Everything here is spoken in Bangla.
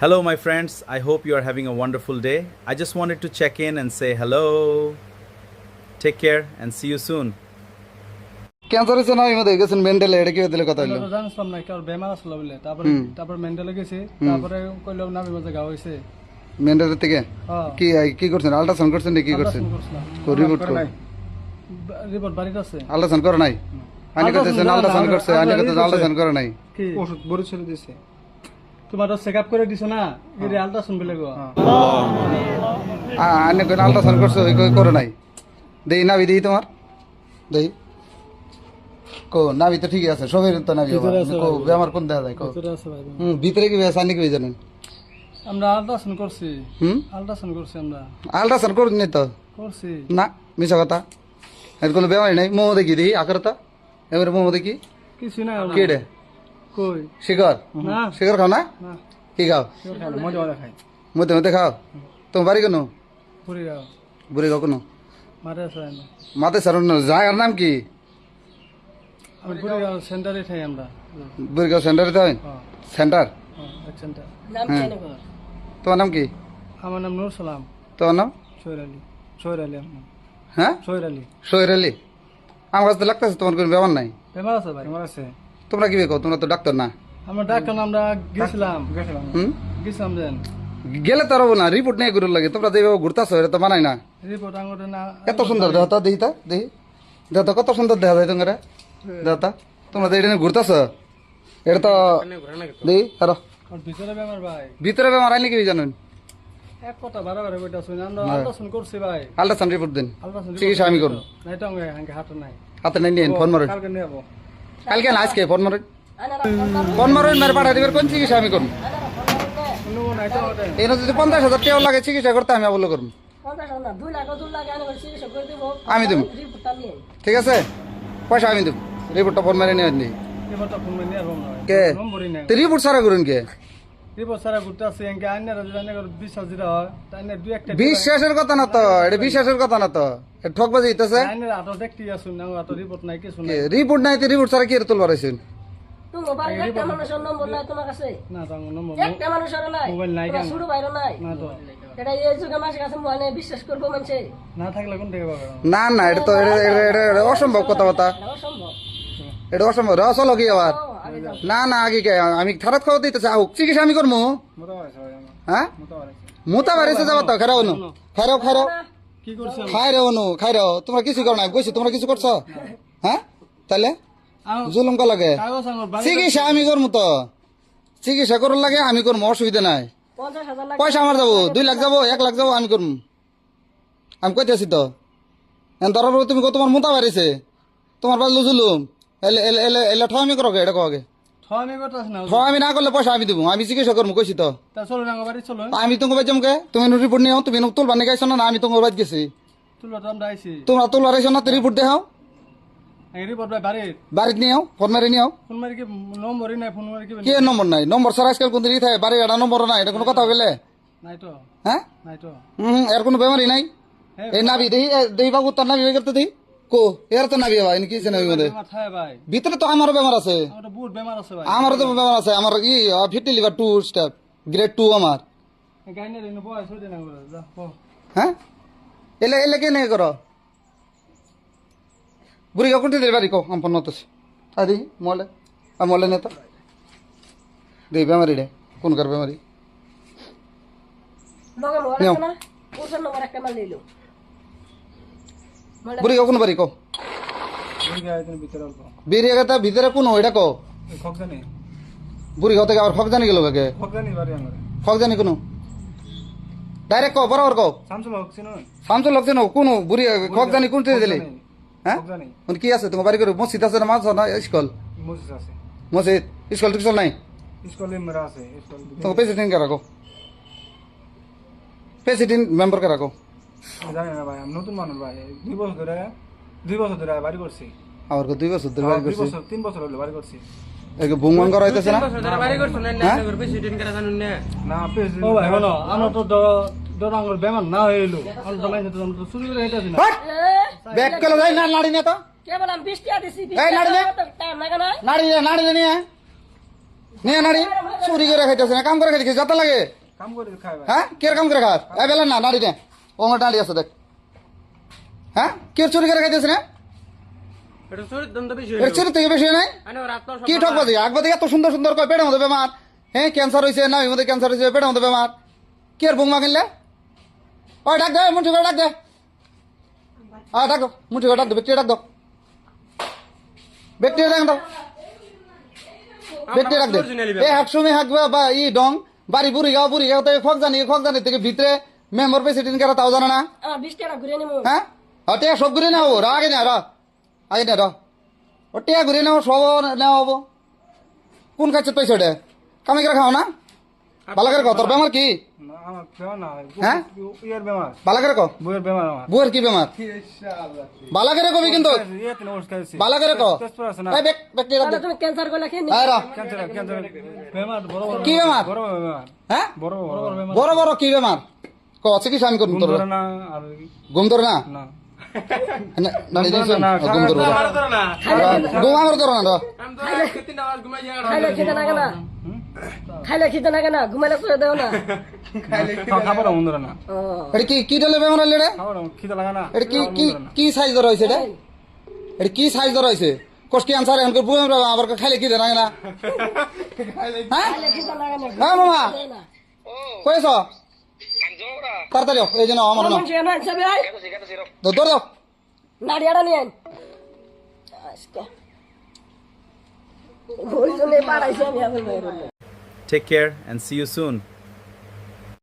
Hello, my friends. I hope you are having a wonderful day. I just wanted to check in and say hello. Take care and see you soon. Cancer হয়েছে না মধ্যে গেছেন মেন্টালে এটা কি দিলে কথা হলো জানছিলাম না একটা বেমার আসলো বলে তারপর মেন্টালে গেছে তারপরে কইলো নামি মধ্যে গা হইছে মেন্টালের থেকে কি কি করছেন আল্ট্রাসাউন্ড করছেন কি করছেন রিপোর্ট রিপোর্ট বাড়িতে আছে আল্ট্রাসাউন্ড করে নাই আনি করতেছেন আল্ট্রাসাউন্ড করছে আনি করতেছেন আল্ট্রাসাউন্ড করে নাই কি ওষুধ বড় ছেড়ে দিছে তোমার তো চেকআপ করে দিছো না এই আল্ট্রাসাউন্ড বলে গো আনি কোন আল্ট্রাসাউন্ড করছে ওই করে নাই দেই না দেই তোমার দেই কো নাভি তো ঠিকই আছে সবের তো নাভি কো বেমার কোন দেখা যায় কো ভিতরে কি বেশ আনি কি জানেন আমরা আল্ট্রাসাউন্ড করছি আল্ট্রাসাউন্ড করছি আমরা আল্ট্রাসাউন্ড করুন নি তো করছি না মিছা কথা এর কোনো বেমারি নাই মোমো দেখি দিই আকরতা এবারে মোমো দেখি কিছু না কি রে কই শিকর না শিকর খাও না কি খাও মজা মজা খাই মধ্যে মধ্যে খাও তোমার বাড়ি কেন পুরি গাও বুড়ি গাও কোনো মারে আছে না মাতে সারুন জায়গার নাম কি আমি পুরি গাও সেন্টারে খাই আমরা বুড়ি গাও সেন্টারে তো সেন্টার এক সেন্টার তোমার নাম কি আমার নাম নূর সালাম তোমার নাম সোহের আলী সোহের আলী আমার হ্যাঁ সোহের আলী সোহের আলী আমার কাছে তো লাগতেছে তোমার কোনো ব্যাপার নাই বেমার আছে ভাই বেমার আছে তোমরা কি বেকো তোমরা তো ডাক্তার না আমরা ডাক্তার আমরা গেছিলাম হুম গেছিলাম দেন গেলে তো না রিপোর্ট নিয়ে ঘুরে লাগে তোমরা যেভাবে ঘুরতেছো এটা তো মানাই না রিপোর্ট আঙুরে না এত সুন্দর দেহতা দেখি তা দেখি দেহতা কত সুন্দর দেখা যায় তোমরা দেহতা তোমরা তো এটা নিয়ে ঘুরতেছো এটা তো দেখি আরো আর ভিতরে বেমার ভাই ভিতরে বেমার আইলে কি জানেন এক কথা বারবার বইটা শুনি আমরা আল্ট্রাসাউন্ড করছি ভাই আল্ট্রাসাউন্ড রিপোর্ট দিন আল্ট্রাসাউন্ড চিকিৎসা আমি করুন নাই তো আঙ্গে হাতে নাই হাতে নাই নিয়ে ফোন মারুন কালকে নেব কালকে না আজকে ফোন মারুন ফোন মারুন মেরে পাঠা দিবেন কোন চিকিৎসা আমি করুন শুনবো নাই তো এই যদি 50,000 টাকা লাগে চিকিৎসা করতে আমি বলে করুন আমি দেবো ঠিক আছে পয়সা আমি দেবো রিপোর্টটা ফোন মারে নিয়ে নি রিপোর্টটা ফোন করে নিয়ে কে নম্বরই নাই রিপোর্ট সারা করুন কে রিপোর্ট সারা ঘুরতে আছে এঙ্গে আইনারা যদি আইনার বিশ্বাস দিরা হয় তাইনে দুই একটা বিশ্বাসের কথা না তো এটা বিশ্বাসের কথা না তো এটা ঠকবাজি হইতেছে আইনার আটো দেখতে আসুন না আটো রিপোর্ট নাই কিছু নাই রিপোর্ট নাই তো রিপোর্ট সারা কি এর তুলবার আছেন তোমার বাড়ি একটা মানুষের নম্বর নাই তোমার কাছে না তো নম্বর একটা মানুষের নাই মোবাইল নাই কেন শুরু বাইরে নাই না তো এটা এই যুগে মানুষের কাছে মোবাইল নেই বিশ্বাস করবো মানুষে না থাকলে কোন থেকে পাবে না না এটা তো এটা অসম্ভব কথাবার্তা এটা অসম্ভব এটা অসম্ভব রসল কি আবার না না আগে কে আমি খারাপ খাওয়া দিতেছে আহ চিকিৎসা আমি করবো মোটা আছে ভাই আমার হ্যাঁ মোটা আছে মুতা বাড়িছে যাবো তো খারাপ অনু খারাপ খারাপ কি করছ খাই রে অনু খাই রে তোমরা কিছু করো না কইছি তোমরা কিছু করছো হ্যাঁ তাহলে জুলুম কা লাগে কাগজ আঙুর বাড়ি চিকিৎসা আমি করবো তো চিকিৎসা করার লাগে আমি করবো অসুবিধা নাই 50,000 লাখ পয়সা আমার যাবো 2 লাখ যাবো 1 লাখ যাবো আমি করবো আমি কইতেছি তো ধরার তুমি তোমার মুতা বাড়িছে তোমার বাজলো জুলুম এলে এলে এলে এলে ঠ আমি করো এটা কগে আমি করতেছ না ঠ আমি না করলে পয়সা আমি দেবো আমি চিকিৎসা করবো কইছি তো তা চলো না বাড়ি চলো আমি তোমাকে বাই জমকে তুমি রিপোর্ট নিও তুমি তুলবা নিয়ে গাইছো না আমি তোমার বাড়ি গেছি তুলো তো আমরা আইছি তোমরা তুলবার আইছো না তো রিপোর্ট দেখাও এই রিপোর্ট ভাই বাড়ি বাড়িতে নিও ফোন মারি নিও ফোন মারি কি নম্বরই নাই ফোন মারি কি কি নম্বর নাই নম্বর সারা আজকাল কোন দিকে থাকে বাড়ি গাড়া নম্বর নাই এটা কোনো কথা গেলে নাই তো হ্যাঁ নাই তো এর কোনো বেমারি নাই এই নাবি দেহি দেহি বাবু তোর নাবি করতে দেই কো এর তো নাবি ভাই কি নাবি মধ্যে বেমার থাকে ভাই ভিতরে তো আমারও বেমার আছে আমার তো বহুত বেমার আছে ভাই আমারও তো বেমার আছে আমার ই ফিফটি লিভার 2 স্টেপ গ্রেড 2 আমার গাইনে রে বয়স হইতে না করে যা ও হ্যাঁ এলে এলে কে নেই করো বুড়ি কোনটি দেবে বাড়ি কো আমপন নতস আদি মলে মলে নেতা দেই বেমারি রে কোন কার বেমারি লগে মোবাইল আছে না ওর নম্বর একটা মাল নিলো বুড়ি কোন বাড়ি কো এই গাইতে ভিতরে অল্প বেরিয়ে গেতা ভিতরে কোন ওইটা কো খক জানি বুড়ি হতে আবার ফক জানি গেল কে খক জানি বাড়ি আমার ফক জানি কোন ডাইরেক্ট কো বরাবর কো শামসুল হক চিনো সামসুল লাগছে না কোন বুড়ি ফক জানি কোন দিলে হ্যাঁ খক জানি কি আছে তোমার বাড়ি করে মসজিদ আছে না মাছ না স্কুল মসজিদ আছে মসজিদ স্কুল টিউশন নাই স্কুলে মেরা আছে স্কুল তোমার প্রেসিডেন্ট কে রাখো প্রেসিডেন্ট মেম্বার কে রাখো জানি না ভাই আমি নতুন মানুষ ভাই 2 বছর ধরে বাড়ি করছি আমার 2 বছর ধরে বাড়ি করছি 3 বছর হলো বাড়ি করছি একে বুমন করা হইতেছে না হ্যাঁ? না ও ভাই হলো আমরা তো ডরাঙ্গর বেমার না হইলো আমরা তো মাইছে তো শুরু করে হইতাছি না হট! ব্যাগ কেলো যাই না নাড়ি না তো কে বললাম 20 টাকা দিছি এই নাড়ি নে। টাইম লাগে না নাড়ি নে নিয়ে নিয়ে নাড়ি চুরি করে খাইতেছে না কাম করে খাইতে যাতে লাগে কাম করে খাই ভাই হ্যাঁ কে কাম করে খাস এ বেলা না নাড়ি নে ও আমার নাড়ি আছে দেখ হ্যাঁ কে চুরি করে খাইতেছে না এটা চুরির দাম তো বেশি এর চুরি থেকে বেশি নাই কি ঠকবাজি আগবাদি এত সুন্দর সুন্দর কয় পেটের মধ্যে বেমার হ্যাঁ ক্যান্সার হয়েছে না মধ্যে ক্যান্সার হয়েছে পেটের মধ্যে বেমার কি আর বুমা কিনলে ওই ডাক দে মুঠি করে ডাক দে ডাক দো মুঠি করে ডাক দো ব্যক্তি ডাক দো ব্যক্তি ডাক দাও ব্যক্তি ডাক দে এ হাকসুমি হাকবে বা ই ডং বাড়ি বুড়ি গাঁও থেকে খক জানি থেকে ভিতরে মেম্বার প্রেসিডেন্ট কারা তাও জানে না আমার 20 টাকা ঘুরে নিবো হ্যাঁ টিয়া সব ঘুরে নেওয়া হবো আগে না আগে না ও টিয়া ঘুরে নেওয়া সব নেওয়া হবো কোন খাচ্ছে পয়সা ওটা কামে করে খাও না ভালো করে কও তোর বেমার কি না আমার কেউ না হ্যাঁ? ইয়ার বেমার ভালো করে কও বইয়ের বেমার আমার বুয়ের কি বেমার ভালো করে কবি কিন্তু ইয়ে তিন ওষুধ খাইছি ভালো করে কও টেস্ট আছে না এই ব্যক্তি রাখ দে তুমি ক্যান্সার করলে খেয়ে এই রা ক্যান্সার বেমার বড় বড় কি বেমার বড় বড় বেমার হ্যাঁ বড় বড় বেমার বড় বড় কি বেমার ক চিকিৎসা আমি করুন তোর ধরে না আর ঘুম ধরে না না নাড়ি দিয়েছেন না, ঘুম ধরে ঘুম আমার ধরে না খাইলে খেতে লাগে না খাইলে খেতে লাগে না ঘুমাইলে করে দেও না খাবার মন ধরে না ও এটা কি ডলে বেমার হইলে রে খাবার খিদে লাগা না এটা কি সাইজ ধরা হয়েছে এটা এটা কি সাইজ ধরা হয়েছে কোষ কি আনসার এখন বুঝে আবার খাইলে কি দেনা না হ্যাঁ খাইলে খেতে লাগে না হ্যাঁ মামা দেয় না কয়েছ তাড়াতাড়ি এই জন্য আমার না মানুষ এনে আনছে ভাই ধর দাও নাড়িয়াটা নিয়ে আন আজকে ভুল জন্য পাড়াইছি আমি এখন বাইরে Take care and see you soon.